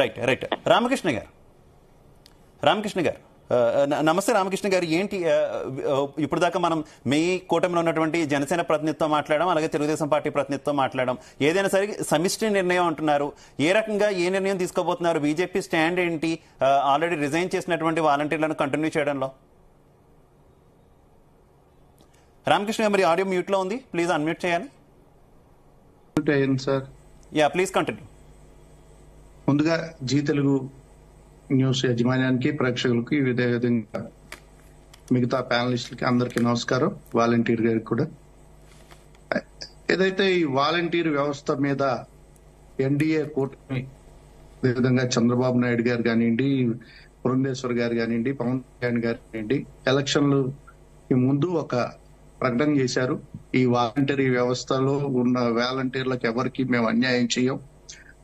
Right right Ramakrishna గారు నమస్తే రామకృష్ణ గారు. ఏంటి ఇప్పుడు దాకా మనం మీ కూటమిలో ఉన్నటువంటి జనసేన ప్రతినిధితో మాట్లాడడం, అలాగే తెలుగుదేశం పార్టీ ప్రతినిధితో మాట్లాడడం, ఏదైనా సరే సమిష్టి నిర్ణయం అంటున్నారు. ఏ రకంగా ఏ నిర్ణయం తీసుకోబోతున్నారు? బీజేపీ స్టాండ్ ఏంటి? ఆల్రెడీ రిజైన్ చేసినటువంటి వాలంటీర్లను కంటిన్యూ చేయడంలో. రామకృష్ణ గారు, మరి ఆడియో మ్యూట్ లో ఉంది, ప్లీజ్ అన్మ్యూట్ చేయాలి. Sir yeah please continue. ముందుగా జీ తెలుగు న్యూస్ యాజమాన్యానికి, ప్రేక్షకులకి, ఇదే విధంగా మిగతా ప్యానలిస్టులకి అందరికీ నమస్కారం. వాలంటీర్ గారికి కూడా. ఏదైతే ఈ వాలంటీర్ వ్యవస్థ మీద ఎన్డీఏ కూటమి, అదేవిధంగా చంద్రబాబు నాయుడు గారు కానివ్వండి, పురంధేశ్వర్ గారు కానివ్వండి, పవన్ కళ్యాణ్ గారు కానివ్వండి, ఎలక్షన్లు ముందు ఒక ప్రకటన చేశారు. ఈ వాలంటీర్ వ్యవస్థలో ఉన్న వాలంటీర్లకు ఎవరికి మేము అన్యాయం చేయం,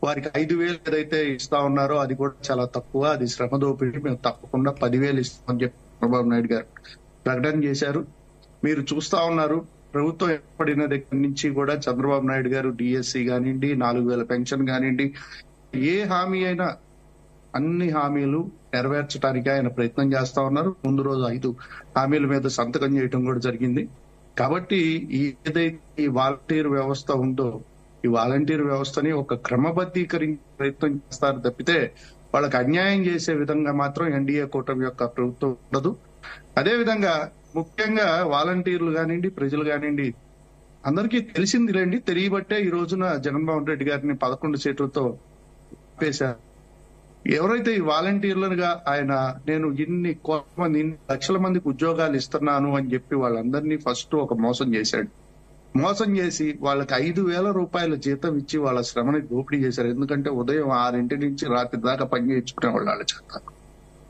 వారికి 5,000 ఏదైతే ఇస్తా ఉన్నారో అది కూడా చాలా తక్కువ, అది శ్రమ దోపిడీ, మేము తప్పకుండా 10,000 ఇస్తామని చెప్పి చంద్రబాబు నాయుడు గారు ప్రకటన చేశారు. మీరు చూస్తా ఉన్నారు, ప్రభుత్వం ఏర్పడిన దగ్గర నుంచి కూడా చంద్రబాబు నాయుడు గారు డిఎస్సి కానివ్వండి, 4,000 పెన్షన్ కానివ్వండి, ఏ హామీ అయినా అన్ని హామీలు నెరవేర్చడానికి ఆయన ప్రయత్నం చేస్తా ఉన్నారు. ముందు రోజు 5 హామీల మీద సంతకం చేయడం కూడా జరిగింది. కాబట్టి ఏదైతే ఈ వాలంటీర్ వ్యవస్థ ఉందో, ఈ వాలంటీర్ వ్యవస్థని ఒక క్రమబద్ధీకరించే ప్రయత్నం చేస్తారు తప్పితే వాళ్ళకి అన్యాయం చేసే విధంగా మాత్రం ఎన్డీఏ కూటమి యొక్క ప్రభుత్వం ఉండదు. అదే విధంగా ముఖ్యంగా వాలంటీర్లు కానివ్వండి, ప్రజలు కానివ్వండి, అందరికీ తెలిసిందిలేండి, తెలియబట్టే ఈ రోజున జగన్మోహన్ రెడ్డి గారిని 11 సీట్లతో ఆపేశారు. ఎవరైతే ఈ వాలంటీర్లుగా ఆయన నేను ఇన్ని కోట్ల మంది, ఇన్ని లక్షల మందికి ఉద్యోగాలు ఇస్తున్నాను అని చెప్పి వాళ్ళందరినీ ఫస్ట్ ఒక మోసం చేశాడు. మోసం చేసి వాళ్ళకి 5,000 రూపాయల జీతం ఇచ్చి వాళ్ళ శ్రమని దోపిడీ చేశారు. ఎందుకంటే ఉదయం 6 నుంచి రాత్రి దాకా పని చేయించుకునే వాళ్ళ చేత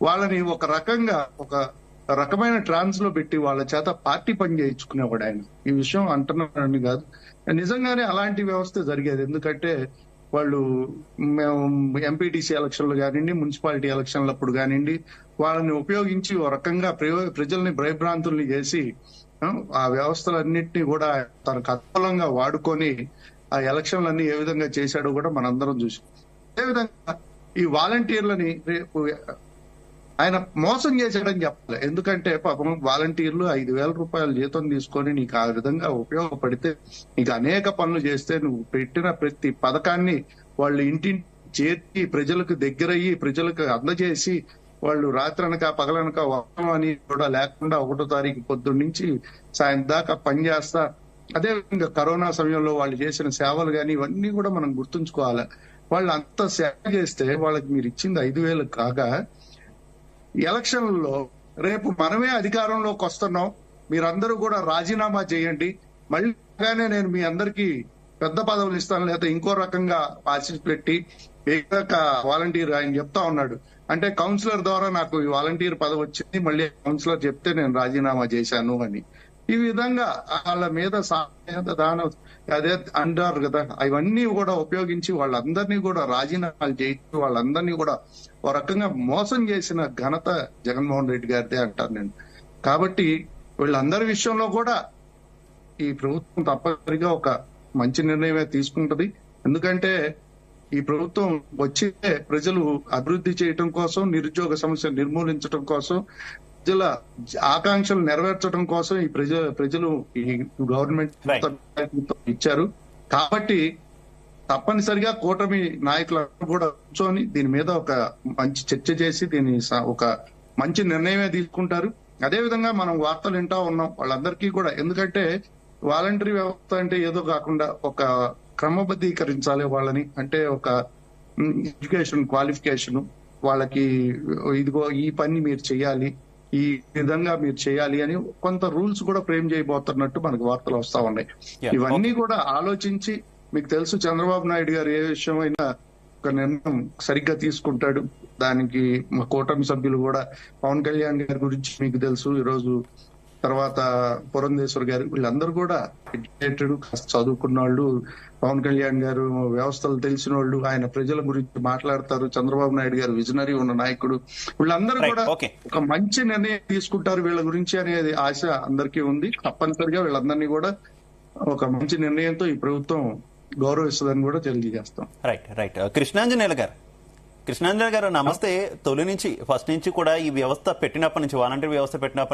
వాళ్ళని ఒక రకమైన ట్రాన్స్ లో పెట్టి వాళ్ళ చేత పార్టీ పని చేయించుకునేవాడు ఆయన. ఈ విషయం అంటున్నారని కాదు, నిజంగానే అలాంటి వ్యవస్థ జరిగేది. ఎందుకంటే వాళ్ళు మేము ఎంపీటీసీ ఎలక్షన్లు కానివ్వండి, మున్సిపాలిటీ ఎలక్షన్లప్పుడు కానివ్వండి, వాళ్ళని ఉపయోగించి ఒక రకంగా ప్రజల్ని భయభ్రాంతుల్ని చేసి ఆ వ్యవస్థలన్నింటినీ కూడా తనకు అనుకూలంగా వాడుకొని ఆ ఎలక్షన్లన్నీ ఏ విధంగా చేశాడో కూడా మనందరం చూసాం. అదేవిధంగా ఈ వాలంటీర్లని రేపు ఆయన మోసం చేశాడని చెప్పాలి. ఎందుకంటే పాపం వాలంటీర్లు 5,000 రూపాయల జీతం తీసుకొని నీకు ఆ విధంగా ఉపయోగపడితే, నీకు అనేక పనులు చేస్తే, నువ్వు పెట్టిన ప్రతి పథకాన్ని వాళ్ళు ఇంటింటి చేతి ప్రజలకు దగ్గరయ్యి ప్రజలకు అందజేసి, వాళ్ళు రాత్రనక పగలనక వర్షం అని కూడా లేకుండా 1వ తారీఖు పొద్దున్న నుంచి సాయంత్రం దాకా పనిచేస్తా. అదేవిధంగా కరోనా సమయంలో వాళ్ళు చేసిన సేవలు కానీ ఇవన్నీ కూడా మనం గుర్తుంచుకోవాలి. వాళ్ళు అంత సేవ చేస్తే వాళ్ళకి మీరు ఇచ్చింది 5,000 కాగా, ఎలక్షన్లలో రేపు మనమే అధికారంలోకి వస్తున్నాం, మీరందరూ కూడా రాజీనామా చేయండి, మళ్ళీ నేను మీ అందరికీ పెద్ద పదవులు ఇస్తాను, లేదా ఇంకో రకంగా ఆశ పెట్టి ఏక వాలంటీర్ ఆయన చెప్తా ఉన్నాడు. అంటే కౌన్సిలర్ ద్వారా నాకు ఈ వాలంటీర్ పదవి వచ్చింది, మళ్ళీ కౌన్సిలర్ చెప్తే నేను రాజీనామా చేశాను అని. ఈ విధంగా వాళ్ళ మీద దానం అదే అంటారు కదా, అవన్నీ కూడా ఉపయోగించి వాళ్ళందరినీ కూడా రాజీనామాలు చేయించి వాళ్ళందరినీ కూడా ఒక రకంగా మోసం చేసిన ఘనత జగన్మోహన్ రెడ్డి గారిదే అంటారు నేను. కాబట్టి వీళ్ళందరి విషయంలో కూడా ఈ ప్రభుత్వం తప్పనిసరిగా ఒక మంచి నిర్ణయమే తీసుకుంటది. ఎందుకంటే ఈ ప్రభుత్వం వచ్చే ప్రజలు అభివృద్ధి చేయటం కోసం, నిరుద్యోగ సమస్య నిర్మూలించడం కోసం, ప్రజల ఆకాంక్షలు నెరవేర్చడం కోసం ఈ ప్రజలు ఈ గవర్నమెంట్ ఇచ్చారు. కాబట్టి తప్పనిసరిగా కూటమి నాయకులందరూ కూడా కూర్చొని దీని మీద ఒక మంచి చర్చ చేసి దీని ఒక మంచి నిర్ణయమే తీసుకుంటారు. అదే విధంగా మనం వార్తలు వింటా ఉన్నాం వాళ్ళందరికీ కూడా. ఎందుకంటే వాలంటరీ వ్యవస్థ అంటే ఏదో కాకుండా ఒక క్రమబద్ధీకరించాలి వాళ్ళని. అంటే ఒక ఎడ్యుకేషన్ క్వాలిఫికేషన్, వాళ్ళకి ఇదిగో ఈ పని మీరు చేయాలి, ఈ విధంగా మీరు చేయాలి అని కొంత రూల్స్ కూడా ఫ్రేమ్ చేయబోతున్నట్టు మనకు వార్తలు వస్తా ఉన్నాయి. ఇవన్నీ కూడా ఆలోచించి, మీకు తెలుసు చంద్రబాబు నాయుడు గారు ఏ విషయమైనా ఒక నిర్ణయం సరిగ్గా తీసుకుంటాడు. దానికి మా కూటమి సభ్యులు కూడా, పవన్ కళ్యాణ్ గారి గురించి మీకు తెలుసు, ఈరోజు తర్వాత పురంధేశ్వర్ గారు, వీళ్ళందరూ కూడా ఎడ్యుకేటెడ్, చదువుకున్న వాళ్ళు. పవన్ కళ్యాణ్ గారు వ్యవస్థలు తెలిసిన వాళ్ళు, ఆయన ప్రజల గురించి మాట్లాడతారు. చంద్రబాబు నాయుడు గారు విజనరీ ఉన్న నాయకుడు. వీళ్ళందరూ కూడా ఒక మంచి నిర్ణయం తీసుకుంటారు వీళ్ళ గురించి అనేది ఆశ అందరికీ ఉంది. తప్పనిసరిగా వీళ్ళందరినీ కూడా ఒక మంచి నిర్ణయంతో ఈ ప్రభుత్వం గౌరవిస్తుందని కూడా తెలియజేస్తాం. రైట్ రైట్ కృష్ణాంజనేయులు గారు, కృష్ణాంజలి గారు నమస్తే. తొలి నుంచి ఫస్ట్ నుంచి కూడా ఈ వ్యవస్థ పెట్టినప్పటి నుంచి వాలంటీర్ వ్యవస్థ పెట్టినప్పటి